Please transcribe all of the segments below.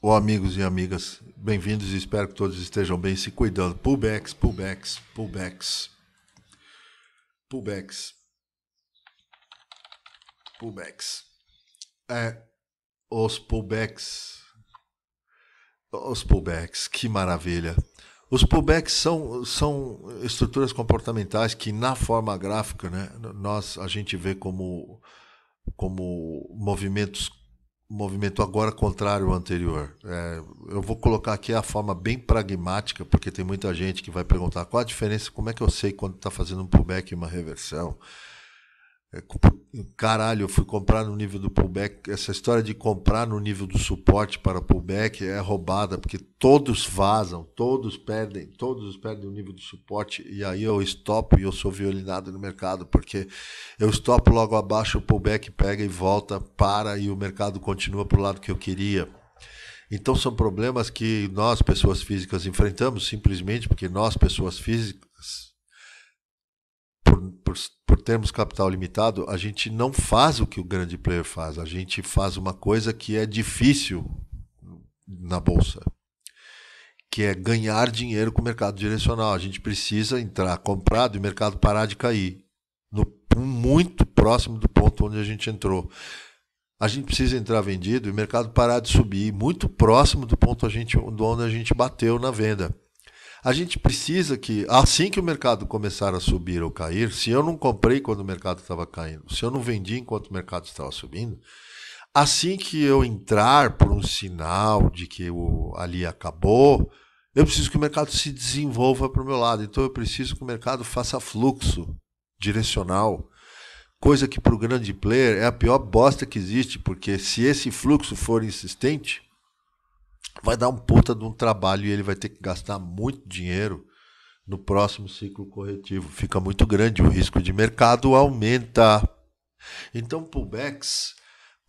Olá, amigos e amigas, bem-vindos e espero que todos estejam bem se cuidando. Pullbacks, pullbacks, pullbacks, pullbacks, pullbacks. É, os pullbacks, os pullbacks, que maravilha. Os pullbacks são estruturas comportamentais que na forma gráfica, né, a gente vê como movimento agora contrário ao anterior. Eu vou colocar aqui a forma bem pragmática, porque tem muita gente que vai perguntar qual a diferença, como é que eu sei quando está fazendo um pullback e uma reversão. Caralho, eu fui comprar no nível do pullback. Essa história de comprar no nível do suporte para pullback é roubada, porque todos vazam, todos perdem o nível do suporte, e aí eu estopo e eu sou violinado no mercado, porque eu estopo logo abaixo, o pullback pega e volta, para, e o mercado continua para o lado que eu queria. Então são problemas que nós, pessoas físicas, enfrentamos simplesmente porque nós, pessoas físicas, por termos capital limitado, a gente não faz o que o grande player faz. A gente faz uma coisa que é difícil na bolsa, que é ganhar dinheiro com o mercado direcional. A gente precisa entrar comprado e o mercado parar de cair, muito próximo do ponto onde a gente entrou. A gente precisa entrar vendido e o mercado parar de subir, muito próximo do ponto onde a gente bateu na venda. A gente precisa que, assim que o mercado começar a subir ou cair, se eu não comprei quando o mercado estava caindo, se eu não vendi enquanto o mercado estava subindo, assim que eu entrar por um sinal de que ali acabou, eu preciso que o mercado se desenvolva para o meu lado. Então eu preciso que o mercado faça fluxo direcional, coisa que para o grande player é a pior bosta que existe, porque se esse fluxo for insistente, vai dar um puta de um trabalho e ele vai ter que gastar muito dinheiro no próximo ciclo corretivo. Fica muito grande, o risco de mercado aumenta. Então, pullbacks,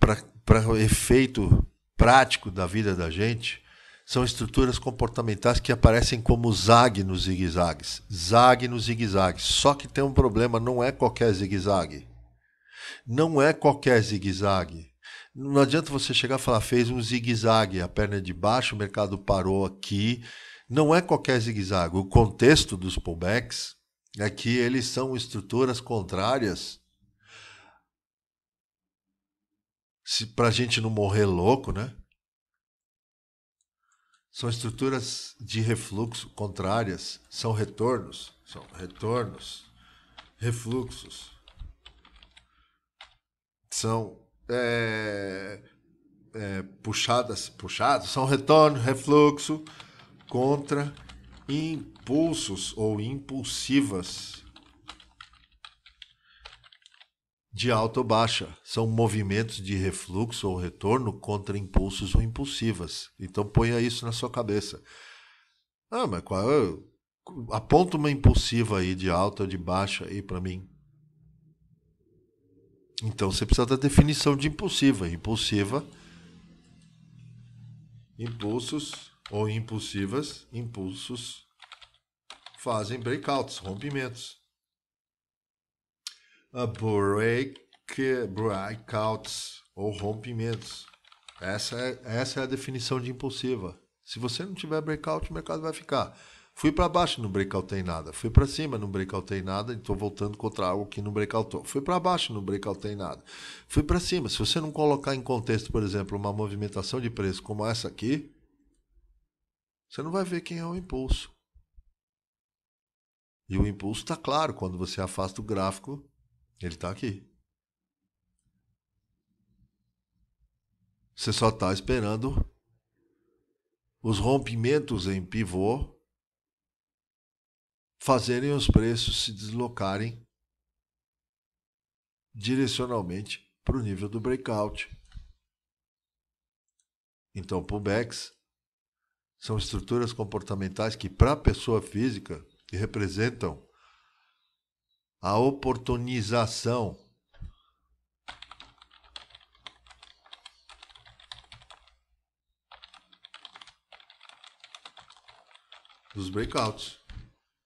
para o efeito prático da vida da gente, são estruturas comportamentais que aparecem como zag nos zigue-zagues. Zag nos zigue-zagues. Só que tem um problema, não é qualquer zigue-zague. Não é qualquer zigue-zague. Não adianta você chegar e falar, fez um zigue-zague, a perna de baixo, o mercado parou aqui. Não é qualquer zigue-zague. O contexto dos pullbacks é que eles são estruturas contrárias. Para a gente não morrer louco, né? São estruturas de refluxo contrárias. São retornos, refluxos. São puxados, são retorno, refluxo contra impulsos ou impulsivas de alta ou baixa. São movimentos de refluxo ou retorno contra impulsos ou impulsivas. Então ponha isso na sua cabeça. Mas qual é? Aponta uma impulsiva aí de alta ou de baixa aí para mim. Então você precisa da definição de impulsiva. Impulsiva, impulsos ou impulsivas, impulsos fazem breakouts, rompimentos. Breakouts ou rompimentos. Essa é a definição de impulsiva. Se você não tiver breakout, o mercado vai ficar. Fui para baixo, não breakoutei nada. Fui para cima, não breakoutei nada. Estou voltando contra algo que não breakoutou. Fui para baixo, não breakoutei nada. Fui para cima. Se você não colocar em contexto, por exemplo, uma movimentação de preço como essa aqui, você não vai ver quem é o impulso. E o impulso está claro. Quando você afasta o gráfico, ele está aqui. Você só está esperando os rompimentos em pivô fazerem os preços se deslocarem direcionalmente para o nível do breakout. Então, pullbacks são estruturas comportamentais que, para a pessoa física, que representam a oportunização dos breakouts,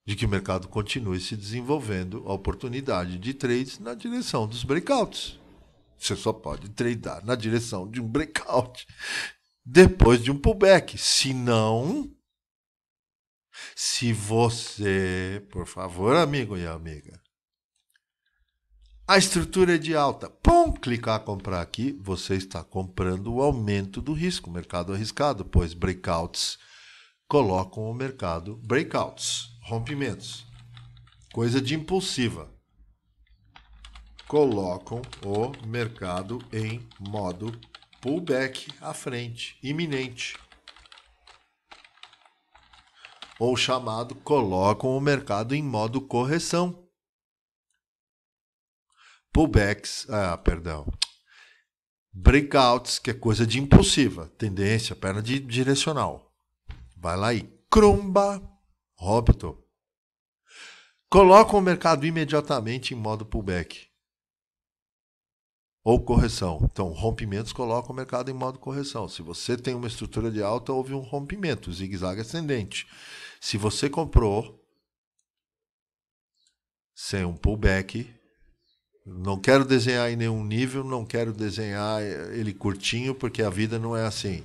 de que o mercado continue se desenvolvendo a oportunidade de trades na direção dos breakouts. Você só pode tradear na direção de um breakout. depois de um pullback. Se não, se você, por favor, amigo e amiga, a estrutura é de alta, pum, clicar comprar aqui, você está comprando o aumento do risco, mercado arriscado, pois breakouts colocam o mercado, breakouts, rompimentos, coisa de impulsiva, colocam o mercado em modo pullback à frente, iminente. Ou chamado, colocam o mercado em modo correção. Pullbacks, breakouts, que é coisa de impulsiva, tendência, perna de direcional. Vai lá e crumba, óbito. Colocam o mercado imediatamente em modo pullback. Ou correção. Então, rompimentos colocam o mercado em modo correção. Se você tem uma estrutura de alta, houve um rompimento, zigue-zague ascendente. Se você comprou sem um pullback, não quero desenhar em nenhum nível, não quero desenhar ele curtinho, porque a vida não é assim.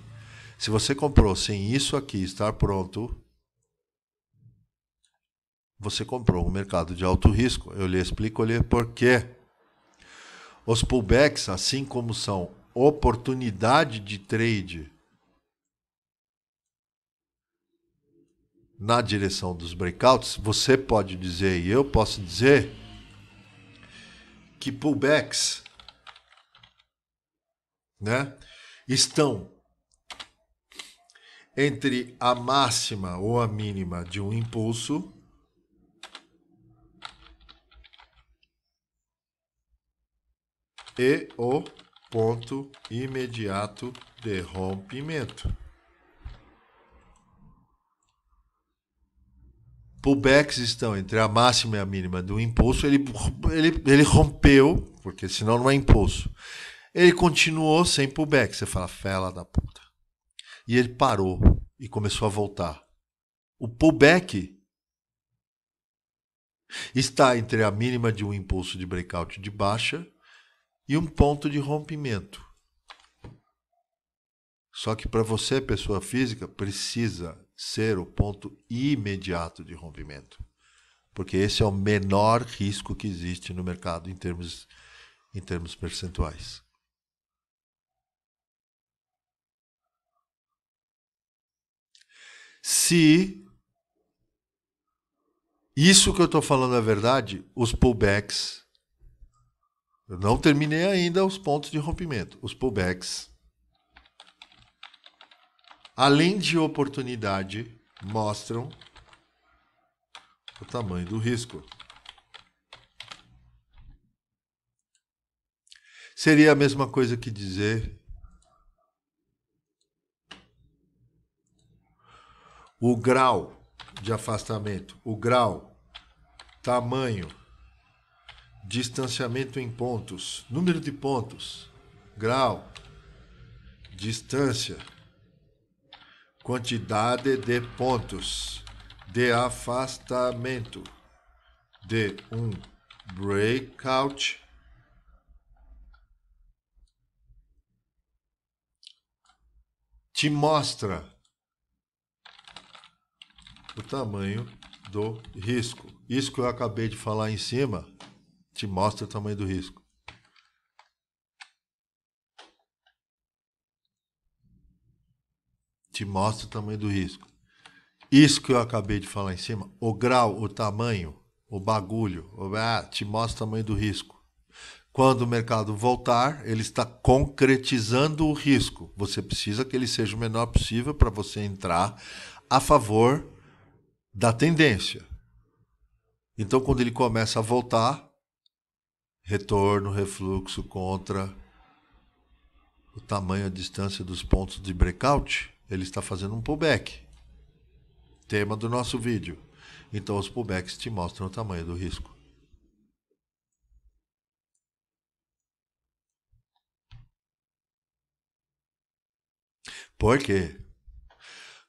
Se você comprou sem isso aqui estar pronto, você comprou um mercado de alto risco. Eu lhe explico por quê. Os pullbacks, assim como são oportunidade de trade na direção dos breakouts, você pode dizer, e eu posso dizer, que pullbacks, né, estão entre a máxima ou a mínima de um impulso e o ponto imediato de rompimento. Pullbacks estão entre a máxima e a mínima do impulso. Ele rompeu, porque senão não é impulso. Ele continuou sem pullback. Você fala, fela da puta. E ele parou e começou a voltar. O pullback está entre a mínima de um impulso de breakout de baixa e um ponto de rompimento. Só que para você, pessoa física, precisa ser o ponto imediato de rompimento. Porque esse é o menor risco que existe no mercado em termos percentuais. Se isso que eu estou falando é verdade, os pullbacks, eu não terminei ainda os pontos de rompimento. Os pullbacks, além de oportunidade, mostram o tamanho do risco. Seria a mesma coisa que dizer o grau de afastamento, o grau, tamanho, distanciamento em pontos, número de pontos, grau, distância, quantidade de pontos de afastamento de um breakout te mostra o tamanho do risco. Isso que eu acabei de falar em cima te mostra o tamanho do risco. Te mostra o tamanho do risco. Isso que eu acabei de falar em cima, o grau, o tamanho, o bagulho, te mostra o tamanho do risco. Quando o mercado voltar, ele está concretizando o risco. Você precisa que ele seja o menor possível para você entrar a favor da tendência. Então, quando ele começa a voltar, retorno, refluxo contra o tamanho, a distância dos pontos de breakout, ele está fazendo um pullback. Tema do nosso vídeo. Então, os pullbacks te mostram o tamanho do risco. Por quê?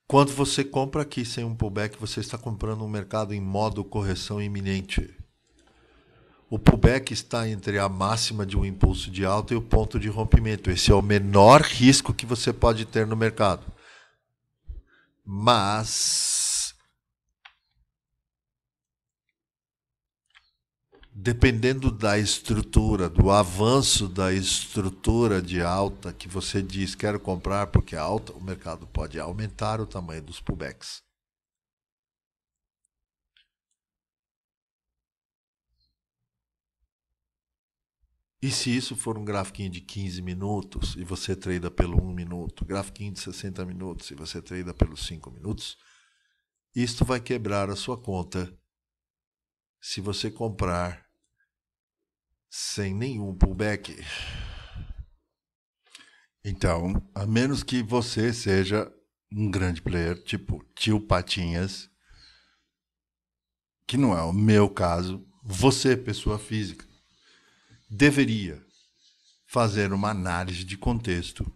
Quando você compra aqui sem um pullback, você está comprando um mercado em modo correção iminente. O pullback está entre a máxima de um impulso de alta e o ponto de rompimento. Esse é o menor risco que você pode ter no mercado. Mas, dependendo da estrutura, do avanço da estrutura de alta que você diz quero comprar porque é alta, o mercado pode aumentar o tamanho dos pullbacks. E se isso for um grafiquinho de 15 minutos e você trada pelo 1 minuto, grafiquinho de 60 minutos e você trada pelos 5 minutos, isto vai quebrar a sua conta se você comprar sem nenhum pullback. Então, a menos que você seja um grande player, tipo Tio Patinhas, que não é o meu caso, você, pessoa física, deveria fazer uma análise de contexto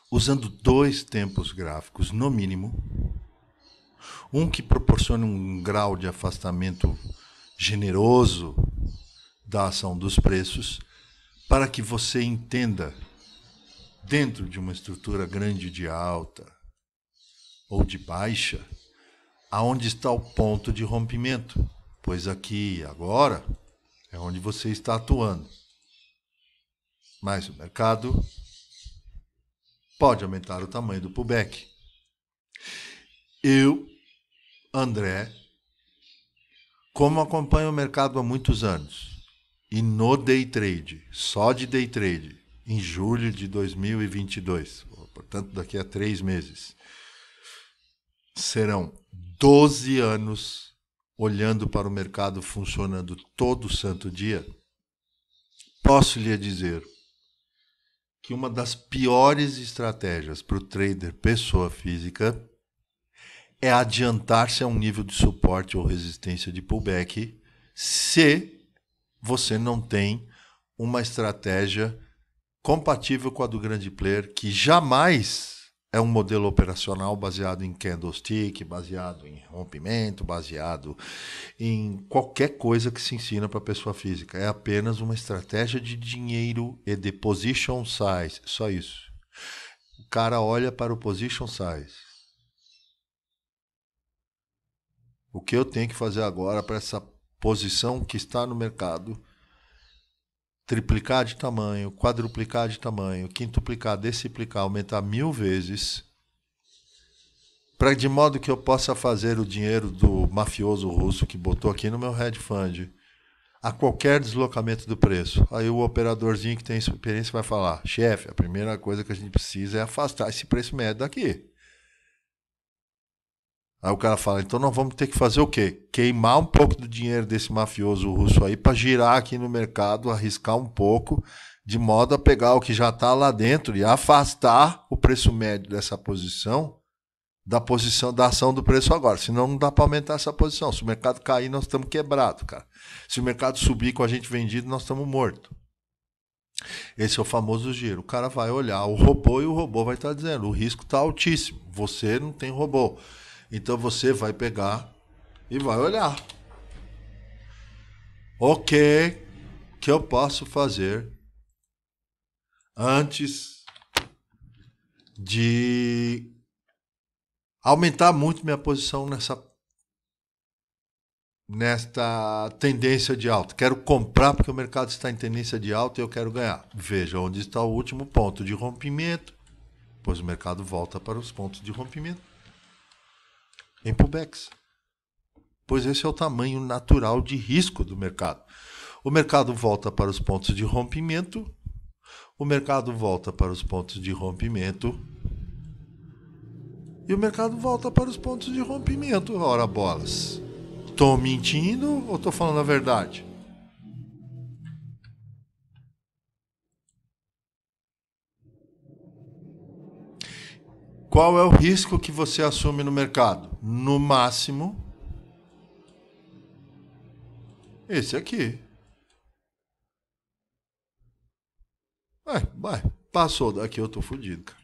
usando 2 tempos gráficos, no mínimo. Um que proporcione um grau de afastamento generoso da ação dos preços, para que você entenda, dentro de uma estrutura grande de alta ou de baixa, aonde está o ponto de rompimento. Pois aqui, agora, é onde você está atuando. Mas o mercado pode aumentar o tamanho do pullback. Eu, André, como acompanho o mercado há muitos anos, e no day trade, só de day trade, em julho de 2022, portanto daqui a 3 meses, serão 12 anos olhando para o mercado funcionando todo santo dia, posso lhe dizer que uma das piores estratégias para o trader pessoa física é adiantar-se a um nível de suporte ou resistência de pullback se você não tem uma estratégia compatível com a do grande player, que jamais é um modelo operacional baseado em candlestick, baseado em rompimento, baseado em qualquer coisa que se ensina para a pessoa física. É apenas uma estratégia de dinheiro e de position size, só isso. O cara olha para o position size. O que eu tenho que fazer agora para essa posição que está no mercado triplicar de tamanho, quadruplicar de tamanho, quintuplicar, deciplicar, aumentar 1000 vezes, para de modo que eu possa fazer o dinheiro do mafioso russo que botou aqui no meu hedge fund a qualquer deslocamento do preço. Aí o operadorzinho que tem experiência vai falar: chefe, a primeira coisa que a gente precisa é afastar esse preço médio daqui. Aí o cara fala: então nós vamos ter que fazer o quê? Queimar um pouco do dinheiro desse mafioso russo aí para girar aqui no mercado, arriscar um pouco, de modo a pegar o que já está lá dentro e afastar o preço médio dessa posição da ação do preço agora. Senão não dá para aumentar essa posição. Se o mercado cair, nós estamos quebrados, cara. Se o mercado subir com a gente vendido, nós estamos mortos. Esse é o famoso giro. O cara vai olhar o robô e o robô vai estar dizendo: o risco está altíssimo. Você não tem robô. Então você vai pegar e vai olhar. O que eu posso fazer antes de aumentar muito minha posição nesta tendência de alta? Quero comprar porque o mercado está em tendência de alta e eu quero ganhar. Veja onde está o último ponto de rompimento, pois o mercado volta para os pontos de rompimento em pullbacks. Pois esse é o tamanho natural de risco do mercado. O mercado volta para os pontos de rompimento, o mercado volta para os pontos de rompimento e o mercado volta para os pontos de rompimento. Ora bolas, estou mentindo ou estou falando a verdade? Qual é o risco que você assume no mercado? No máximo, esse aqui. Vai, passou daqui, eu tô fodido, cara.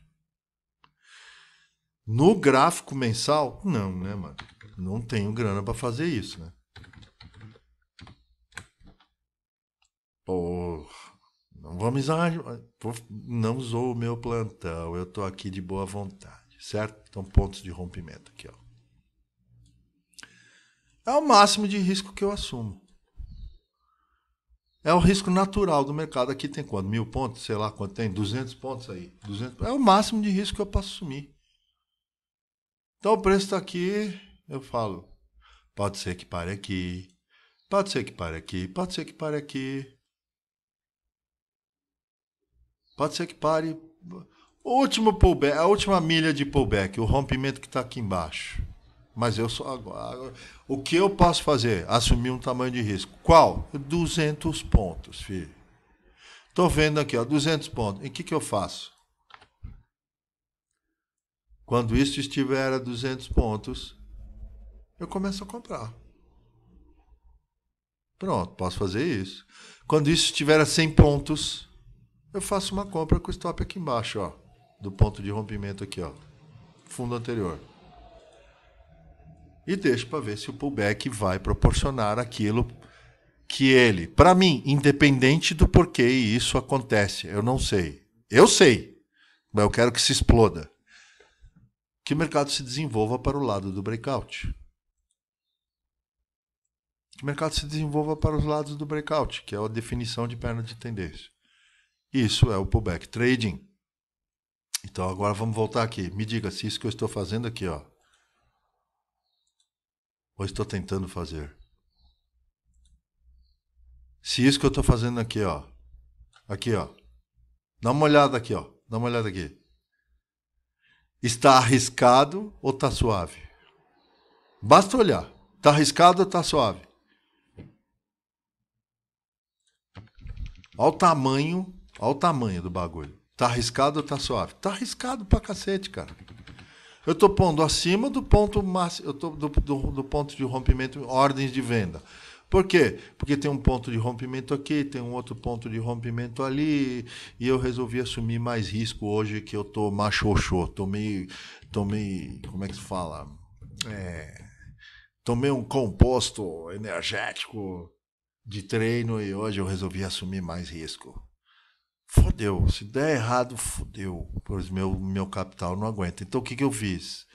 No gráfico mensal, não, né, mano? Não tenho grana para fazer isso, né? Pô, não vamos exagerar. Não usou o meu plantão. Eu estou aqui de boa vontade, certo? Então, pontos de rompimento aqui, ó. É o máximo de risco que eu assumo. É o risco natural do mercado. Aqui tem quanto? 1.000 pontos? Sei lá quanto tem? 200 pontos aí. 200... É o máximo de risco que eu posso assumir. Então o preço está aqui, eu falo. Pode ser que pare aqui. Pode ser que pare aqui. Pode ser que pare aqui. Pode ser que pare. O último pullback, a última milha de pullback, o rompimento que está aqui embaixo. Mas eu só agora. O que eu posso fazer? Assumir um tamanho de risco. Qual? 200 pontos, filho. Estou vendo aqui, ó, 200 pontos. E o que eu faço? Quando isso estiver a 200 pontos, eu começo a comprar. Pronto, posso fazer isso. Quando isso estiver a 100 pontos, eu faço uma compra com o stop aqui embaixo, ó, do ponto de rompimento aqui, ó, fundo anterior. E deixo para ver se o pullback vai proporcionar aquilo que ele, para mim, independente do porquê isso acontece, eu não sei. Eu sei, mas eu quero que se exploda. Que o mercado se desenvolva para o lado do breakout. Que o mercado se desenvolva para os lados do breakout, que é a definição de perna de tendência. Isso é o pullback trading. Então agora vamos voltar aqui. Me diga se isso que eu estou fazendo aqui, ó, ou estou tentando fazer. Se isso que eu estou fazendo aqui, ó, dá uma olhada aqui, ó, dá uma olhada aqui. Está arriscado ou está suave? Basta olhar. Está arriscado ou está suave? Olha o tamanho do bagulho. Tá arriscado ou tá suave? Tá arriscado pra cacete, cara. Eu tô pondo acima do ponto máximo, eu tô do ponto de rompimento, ordens de venda. Por quê? Porque tem um ponto de rompimento aqui, tem um outro ponto de rompimento ali, e eu resolvi assumir mais risco hoje que eu tô machoxô, tomei, como é que se fala? Tomei um composto energético de treino e hoje eu resolvi assumir mais risco. Fodeu. Se der errado, fodeu. Pois meu capital não aguenta. Então o que eu fiz?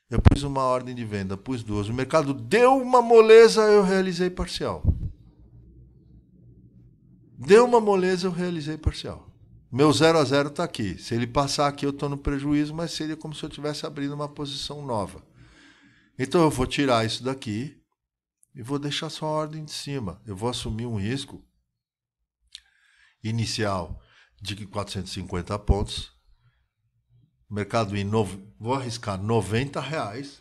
Eu pus uma ordem de venda, pus duas. O mercado deu uma moleza, eu realizei parcial. Deu uma moleza, eu realizei parcial. Meu 0 a 0 está aqui. Se ele passar aqui, eu estou no prejuízo, mas seria como se eu estivesse abrindo uma posição nova. Então eu vou tirar isso daqui e vou deixar só a ordem de cima. Eu vou assumir um risco inicial de 450 pontos. Mercado em novo, vou arriscar R$90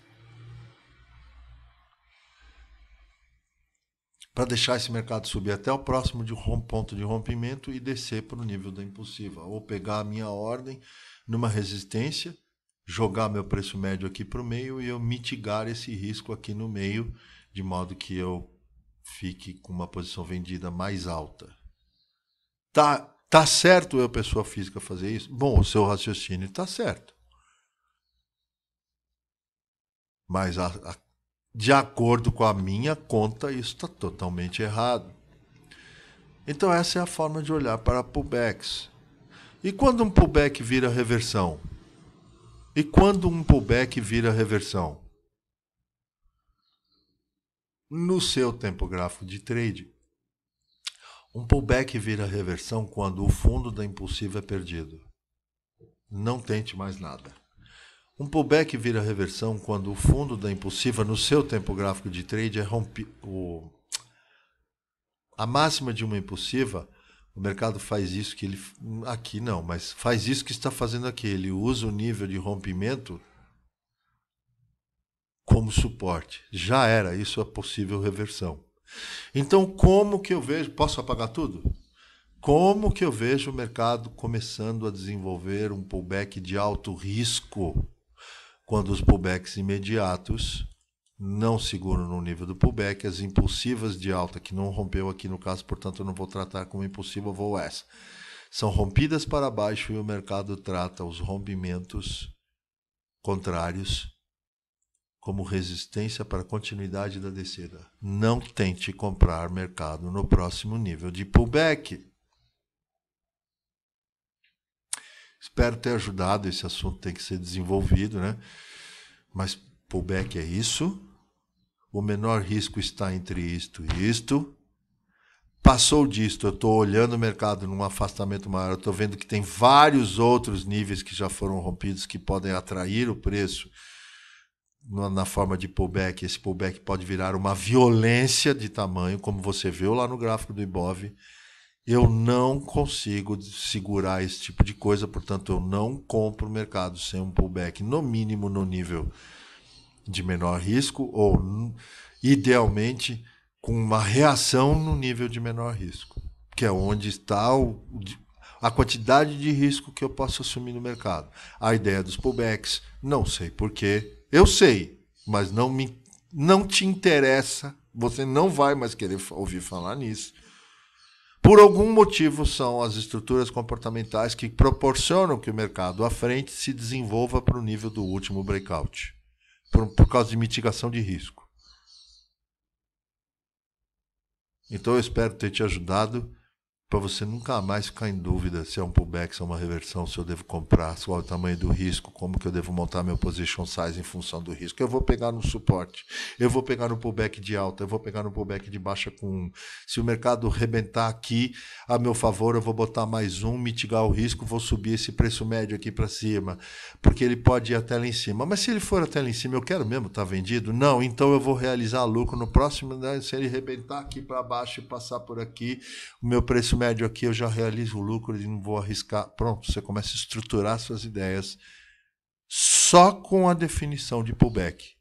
para deixar esse mercado subir até o próximo ponto de rompimento e descer para o nível da impulsiva. Ou pegar a minha ordem numa resistência, jogar meu preço médio aqui para o meio e eu mitigar esse risco aqui no meio, de modo que eu fique com uma posição vendida mais alta. Tá certo eu, pessoa física, fazer isso? Bom, o seu raciocínio está certo. Mas de acordo com a minha conta, isso está totalmente errado. Então essa é a forma de olhar para pullbacks. E quando um pullback vira reversão? E quando um pullback vira reversão? No seu tempo gráfico de trade, um pullback vira reversão quando o fundo da impulsiva é perdido. Não tente mais nada. Um pullback vira reversão quando o fundo da impulsiva no seu tempo gráfico de trade é rompido. A máxima de uma impulsiva, o mercado faz isso que ele... Aqui não, mas faz isso que está fazendo aqui. Ele usa o nível de rompimento como suporte. Já era, isso é possível reversão. Então, como que eu vejo... Posso apagar tudo? Como que eu vejo o mercado começando a desenvolver um pullback de alto risco quando os pullbacks imediatos não seguram no nível do pullback, as impulsivas de alta, que não rompeu aqui no caso, portanto eu não vou tratar como impulsiva, eu vou essa. São rompidas para baixo e o mercado trata os rompimentos contrários como resistência para a continuidade da descida. Não tente comprar mercado no próximo nível de pullback. Espero ter ajudado. Esse assunto tem que ser desenvolvido, né? Mas pullback é isso. O menor risco está entre isto e isto. Passou disto, eu estou olhando o mercado num afastamento maior, eu estou vendo que tem vários outros níveis que já foram rompidos que podem atrair o preço na forma de pullback. Esse pullback pode virar uma violência de tamanho, como você viu lá no gráfico do Ibov. Eu não consigo segurar esse tipo de coisa, portanto eu não compro o mercado sem um pullback, no mínimo no nível de menor risco, ou idealmente com uma reação no nível de menor risco, que é onde está a quantidade de risco que eu posso assumir no mercado. A ideia dos pullbacks, não sei porquê, eu sei, mas não te interessa, você não vai mais querer ouvir falar nisso. Por algum motivo são as estruturas comportamentais que proporcionam que o mercado à frente se desenvolva para o nível do último breakout, por causa de mitigação de risco. Então eu espero ter te ajudado para você nunca mais ficar em dúvida se é um pullback, se é uma reversão, se eu devo comprar, qual é o tamanho do risco, como que eu devo montar meu position size em função do risco. Eu vou pegar no suporte, eu vou pegar no pullback de alta, eu vou pegar no pullback de baixa com 1. Se o mercado rebentar aqui a meu favor, eu vou botar mais 1, mitigar o risco, vou subir esse preço médio aqui para cima, porque ele pode ir até lá em cima. Mas se ele for até lá em cima, eu quero mesmo estar vendido? Não, então eu vou realizar lucro no próximo, né? Se ele rebentar aqui para baixo e passar por aqui, o meu preço médio aqui eu já realizo o lucro e não vou arriscar. Pronto, você começa a estruturar suas ideias só com a definição de pullback.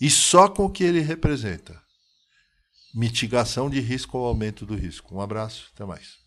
E só com o que ele representa. Mitigação de risco ou aumento do risco. Um abraço, até mais.